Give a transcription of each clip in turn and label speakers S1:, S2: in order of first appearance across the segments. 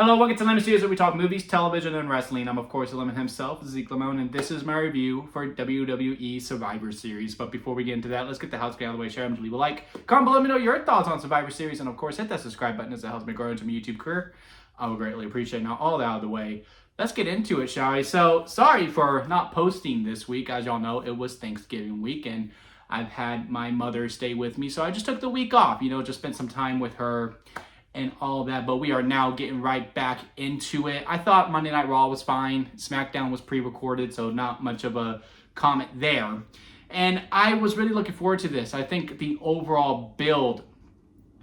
S1: Hello, welcome to Lemon Studios, where we talk movies, television, and wrestling. I'm, of course, the Lemon himself, Zeke Lemon, and this is my review for WWE Survivor Series. But before we get into that, let's get the house out of the way. Share them, leave a like. Comment below, let me know your thoughts on Survivor Series, and of course, hit that subscribe button as it helps me grow into my YouTube career. I would greatly appreciate it. Now, all that out of the way, let's get into it, shall we? So, sorry for not posting this week. As y'all know, it was Thanksgiving week, and I've had my mother stay with me, so I just took the week off, just spent some time with her and all that, but we are now getting right back into it. I thought Monday Night Raw was fine. SmackDown was pre-recorded, so not much of a comment there. And I was really looking forward to this. I think the overall build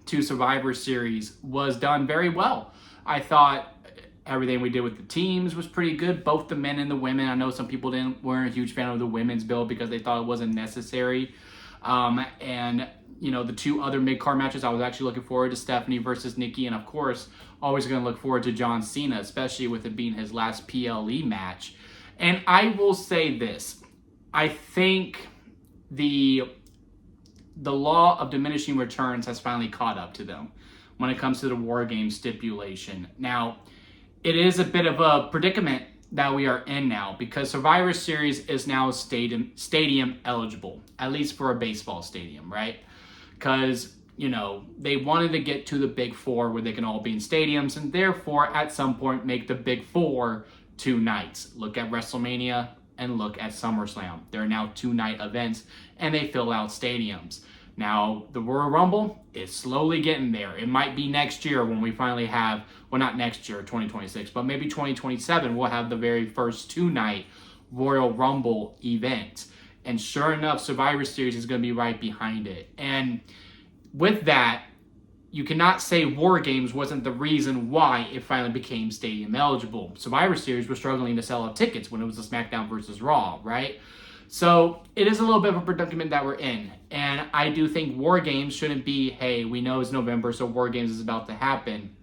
S1: to Survivor Series was done very well. I thought everything we did with the teams was pretty good, both the men and the women. I know some people weren't a huge fan of the women's build because they thought it wasn't necessary. The two other mid-card matches, I was actually looking forward to Stephanie versus Nikki, and of course, always going to look forward to John Cena, especially with it being his last PLE match. And I will say this, I think the law of diminishing returns has finally caught up to them when it comes to the War Games stipulation. Now, it is a bit of a predicament that we are in now because Survivor Series is now stadium eligible, at least for a baseball stadium, right? Because, they wanted to get to the Big Four where they can all be in stadiums and therefore at some point make the Big Four 2 nights. Look at WrestleMania and look at SummerSlam. They're now 2-night events and they fill out stadiums. Now, the Royal Rumble is slowly getting there. It might be next year when we finally have, well, not next year, 2026, but maybe 2027, we'll have the very first 2-night Royal Rumble event. And sure enough, Survivor Series is going to be right behind it. And with that, you cannot say War Games wasn't the reason why it finally became stadium eligible. Survivor Series was struggling to sell out tickets when it was a SmackDown versus Raw, right? So it is a little bit of a predicament that we're in. And I do think War Games shouldn't be, hey, we know it's November, so War Games is about to happen.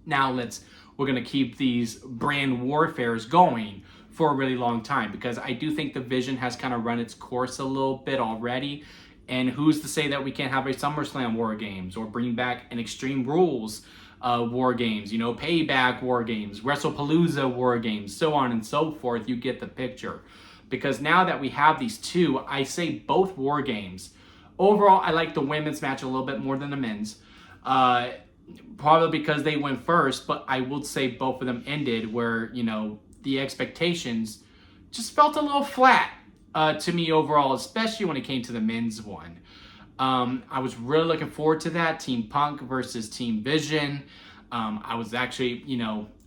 S1: Now we're going to keep these brand warfares going for a really long time, because I do think the vision has kind of run its course a little bit already. And who's to say that we can't have a SummerSlam War Games or bring back an Extreme Rules War Games, Payback War Games, WrestlePalooza War Games, so on and so forth. You get the picture. Because now that we have these two, I say both War Games. Overall, I like the women's match a little bit more than the men's. Probably because they went first, but I would say both of them ended where, the expectations just felt a little flat to me overall, especially when it came to the men's one. I was really looking forward to that. Team Punk versus Team Vision. I was actually,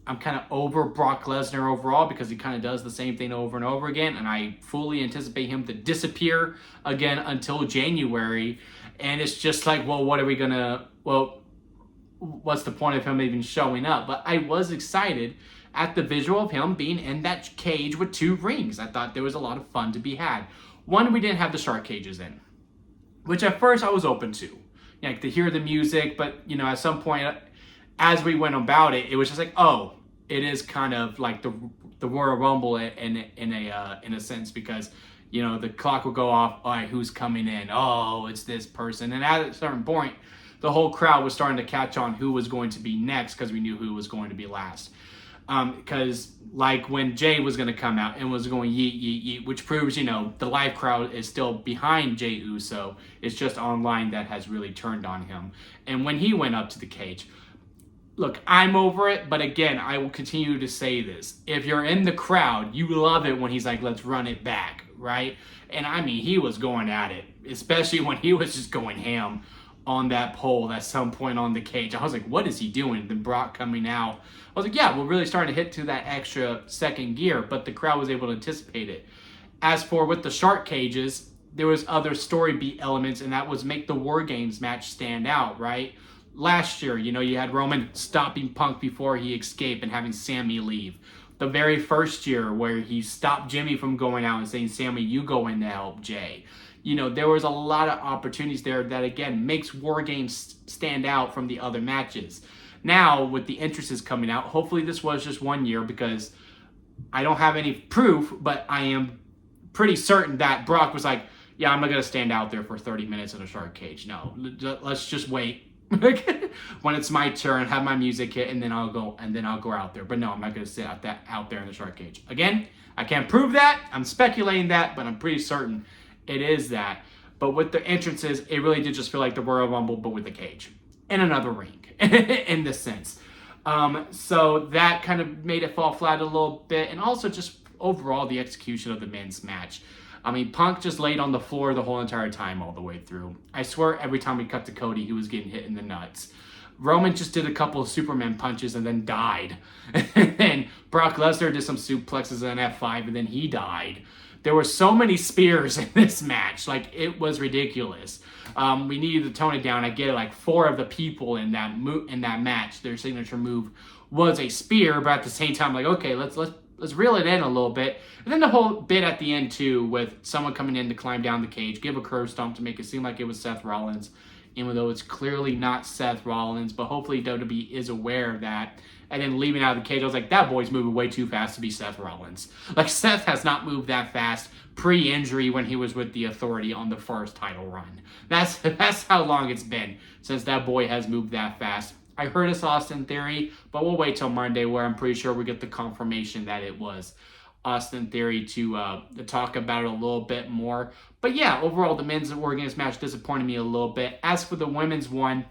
S1: I'm kind of over Brock Lesnar overall because he kind of does the same thing over and over again. And I fully anticipate him to disappear again until January. And it's just like, well, what's the point of him even showing up? But I was excited at the visual of him being in that cage with 2 rings. I thought there was a lot of fun to be had. One, we didn't have the shark cages in, which at first I was open to. To hear the music, but, at some point, as we went about it, it was just like, oh, it is kind of like the Royal Rumble in a sense, because, the clock will go off, all right, who's coming in? Oh, it's this person. And at a certain point, the whole crowd was starting to catch on who was going to be next because we knew who was going to be last. Because like when Jay was going to come out and was going yeet, yeet, yeet, which proves, the live crowd is still behind Jey Uso. It's just online that has really turned on him. And when he went up to the cage, look, I'm over it, but again, I will continue to say this. If you're in the crowd, you love it when he's like, let's run it back, right? And I mean, he was going at it, especially when he was just going ham on that pole at some point on the cage. I was like, what is he doing? Then Brock coming out. I was like, yeah, we're really starting to hit to that extra second gear, but the crowd was able to anticipate it. As for with the shark cages, there was other story beat elements, and that was make the War Games match stand out, right? Last year, you had Roman stopping Punk before he escaped and having Sammy leave. The very first year where he stopped Jimmy from going out and saying, Sammy, you go in to help Jay. There was a lot of opportunities there that, again, makes War Games stand out from the other matches. Now, with the entrances coming out, hopefully this was just 1 year because I don't have any proof, but I am pretty certain that Brock was like, yeah, I'm not going to stand out there for 30 minutes in a shark cage. No, let's just wait when it's my turn, have my music hit, and then I'll go out there. But no, I'm not going to sit out there in the shark cage. Again, I can't prove that. I'm speculating that, but I'm pretty certain it is that. But with the entrances, it really did just feel like the Royal Rumble, but with a cage and another ring in this sense. So that kind of made it fall flat a little bit, and also just overall the execution of the men's match. I mean, Punk just laid on the floor the whole entire time all the way through. I swear every time we cut to Cody, he was getting hit in the nuts. Roman just did a couple of Superman punches and then died. And then Brock Lesnar did some suplexes and an F5 and then he died. There were so many spears in this match. Like, it was ridiculous. We needed to tone it down. I get it. Like, 4 of the people in that match, their signature move was a spear, but at the same time, like, okay, let's reel it in a little bit. And then the whole bit at the end, too, with someone coming in to climb down the cage, give a curb stomp to make it seem like it was Seth Rollins, even though it's clearly not Seth Rollins, but hopefully WWE is aware of that. And then leaving out of the cage, I was like, that boy's moving way too fast to be Seth Rollins. Like, Seth has not moved that fast pre-injury when he was with the Authority on the first title run. That's how long it's been since that boy has moved that fast. I heard it's Austin Theory, but we'll wait till Monday where I'm pretty sure we get the confirmation that it was Austin Theory to talk about it a little bit more. But yeah, overall, the men's War Games match disappointed me a little bit. As for the women's one,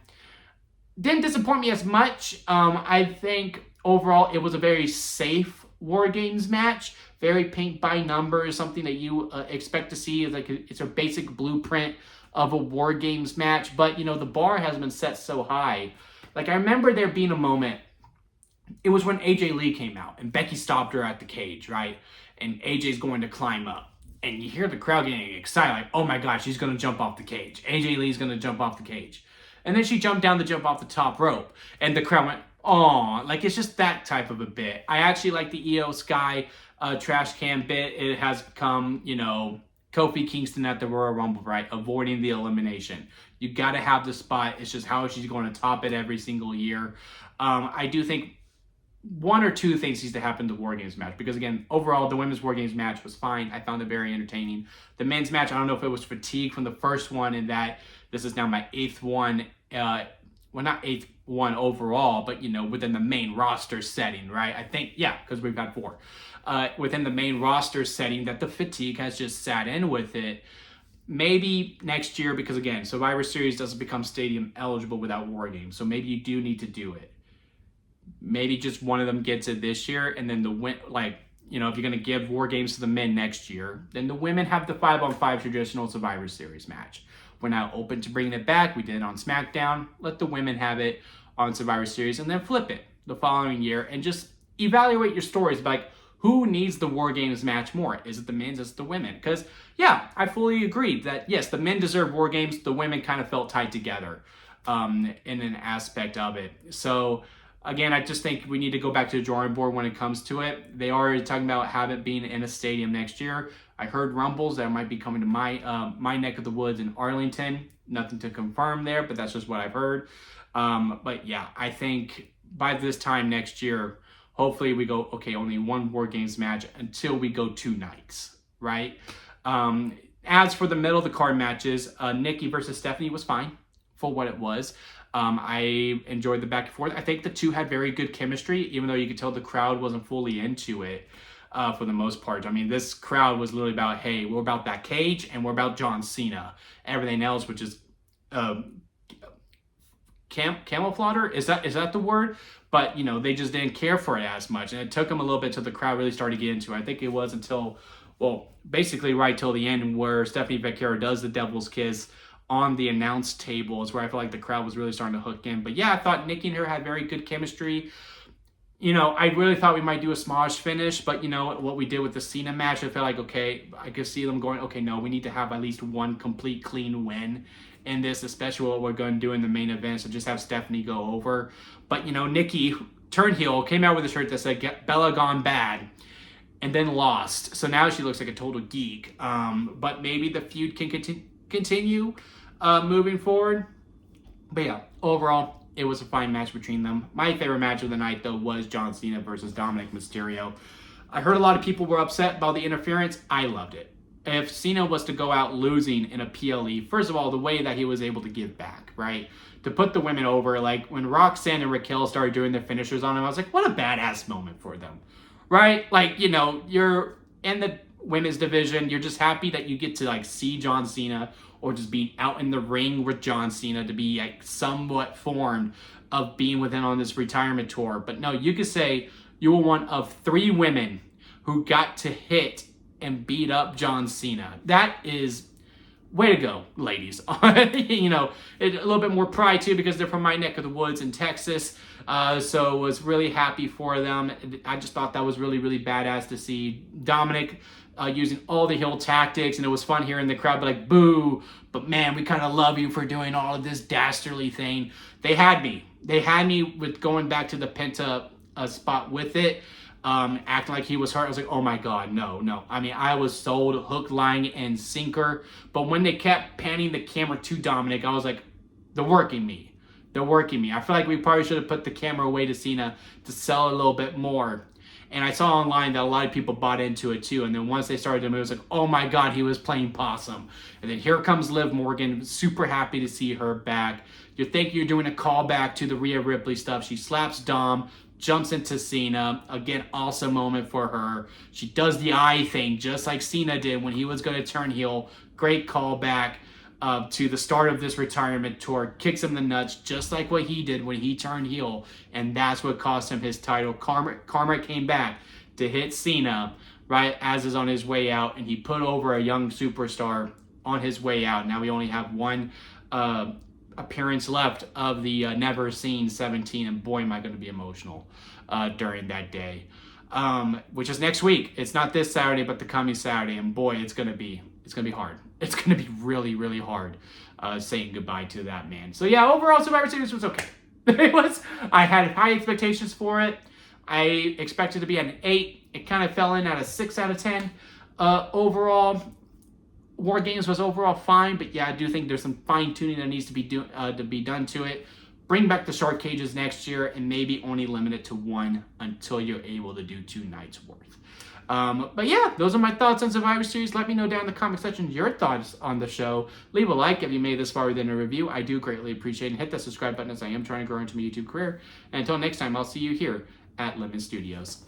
S1: didn't disappoint me as much. I think overall it was a very safe War Games match. Very paint by numbers, something that you expect to see. It's a basic blueprint of a War Games match. But, you know, the bar has been set so high. Like, I remember there being a moment. It was when AJ Lee came out and Becky stopped her at the cage, right? And AJ's going to climb up. And you hear the crowd getting excited, like, oh my God, she's going to jump off the cage. AJ Lee's going to jump off the cage. And then she jumped down to jump off the top rope. And the crowd went, oh, like, it's just that type of a bit. I actually like the Io Sky trash can bit. It has become, you know, Kofi Kingston at the Royal Rumble, right? Avoiding the elimination. You got to have the spot. It's just how she's going to top it every single year. I do think one or two things needs to happen to the War Games match. Because, again, overall, the women's War Games match was fine. I found it very entertaining. The men's match, I don't know if it was fatigue from the first one in that this is now my 8th one. Well, not 8th one overall, but, you know, within the main roster setting, right? I think, yeah, because we've got 4. Within the main roster setting that the fatigue has just sat in with it. Maybe next year, because, again, Survivor Series doesn't become stadium eligible without War Games. So maybe you do need to do it. Maybe just one of them gets it this year, and then you know, if you're going to give War Games to the men next year, then the women have the 5-on-5 traditional Survivor Series match. We're now open to bringing it back. We did it on SmackDown. Let the women have it on Survivor Series, and then flip it the following year, and just evaluate your stories. Like, who needs the War Games match more? Is it the men? Is it the women? Because, yeah, I fully agree that, yes, the men deserve War Games. The women kind of felt tied together in an aspect of it. So, again, I just think we need to go back to the drawing board when it comes to it. They are already talking about having it being in a stadium next year. I heard rumbles that might be coming to my neck of the woods in Arlington. Nothing to confirm there, but that's just what I've heard. But yeah, I think by this time next year, hopefully we go, okay, only one War Games match until we go 2 nights, right? As for the middle of the card matches, Nikki versus Stephanie was fine for what it was. I enjoyed the back and forth. I think the two had very good chemistry, even though you could tell the crowd wasn't fully into it for the most part. I mean, this crowd was literally about, hey, we're about that cage and we're about John Cena. Everything else, which is camouflage, is that the word? But, you know, they just didn't care for it as much. And it took them a little bit till the crowd really started to get into it. I think it was until, well, basically right till the end where Stephanie Vaquero does the Devil's Kiss on the announce table is where I feel like the crowd was really starting to hook in. But yeah, I thought Nikki and her had very good chemistry. You know, I really thought we might do a smosh finish, but, you know, what we did with the Cena match, I felt like, okay, I could see them going, okay, no, we need to have at least one complete clean win in this, especially what we're going to do in the main event, so just have Stephanie go over. But, you know, Nikki turned heel, came out with a shirt that said, Bella Gone Bad, and then lost. So now she looks like a total geek. But maybe the feud can continue moving forward. But yeah, overall, it was a fine match between them. My favorite match of the night, though, was John Cena versus Dominic Mysterio. I heard a lot of people were upset about the interference. I loved it. if Cena was to go out losing in a PLE, first of all, the way that he was able to give back, right? To put the women over, like when Roxanne and Raquel started doing their finishers on him, I was like, what a badass moment for them, right? Like, you know, you're in the women's division, you're just happy that you get to like see John Cena or just being out in the ring with John Cena to be like somewhat formed of being with him on this retirement tour. But no, you could say you were one of 3 women who got to hit and beat up John Cena. That is way to go, ladies. You know, a little bit more pride too because they're from my neck of the woods in Texas. So was really happy for them. I just thought that was really, really badass to see Dominic using all the heel tactics, and it was fun hearing the crowd be like, boo, but man, we kind of love you for doing all of this dastardly thing. They had me. They had me with going back to the Penta spot with it, acting like he was hurt. I was like, oh my God, no. I mean, I was sold hook, line, and sinker. But when they kept panning the camera to Dominic, I was like, they're working me. They're working me. I feel like we probably should have put the camera away to Cena to sell a little bit more. And I saw online that a lot of people bought into it too. And then once they started to move, it was like, oh my God, he was playing possum. And then here comes Liv Morgan. Super happy to see her back. You think you're doing a callback to the Rhea Ripley stuff. She slaps Dom, jumps into Cena. Again, awesome moment for her. She does the eye thing just like Cena did when he was going to turn heel. Great callback to the start of this retirement tour. Kicks him in the nuts just like what he did when he turned heel. And that's what cost him his title. Karma came back to hit Cena right as is on his way out. And he put over a young superstar on his way out. Now we only have one appearance left of the Never Seen 17, and boy am I going to be emotional during that day, which is next week. It's not this Saturday but the coming Saturday, and boy, it's going to be hard. It's going to be really, really hard saying goodbye to that man. So yeah, overall Survivor Series was okay. I had high expectations for it. I expected to be an 8. It kind of fell in at a 6 out of 10 overall. War Games was overall fine, but yeah, I do think there's some fine-tuning that needs to be done to it. Bring back the shark cages next year, and maybe only limit it to 1 until you're able to do 2 nights worth. But yeah, those are my thoughts on Survivor Series. Let me know down in the comment section your thoughts on the show. Leave a like if you made this far within a review. I do greatly appreciate it. And hit that subscribe button as I am trying to grow into my YouTube career. And until next time, I'll see you here at Lemon Studios.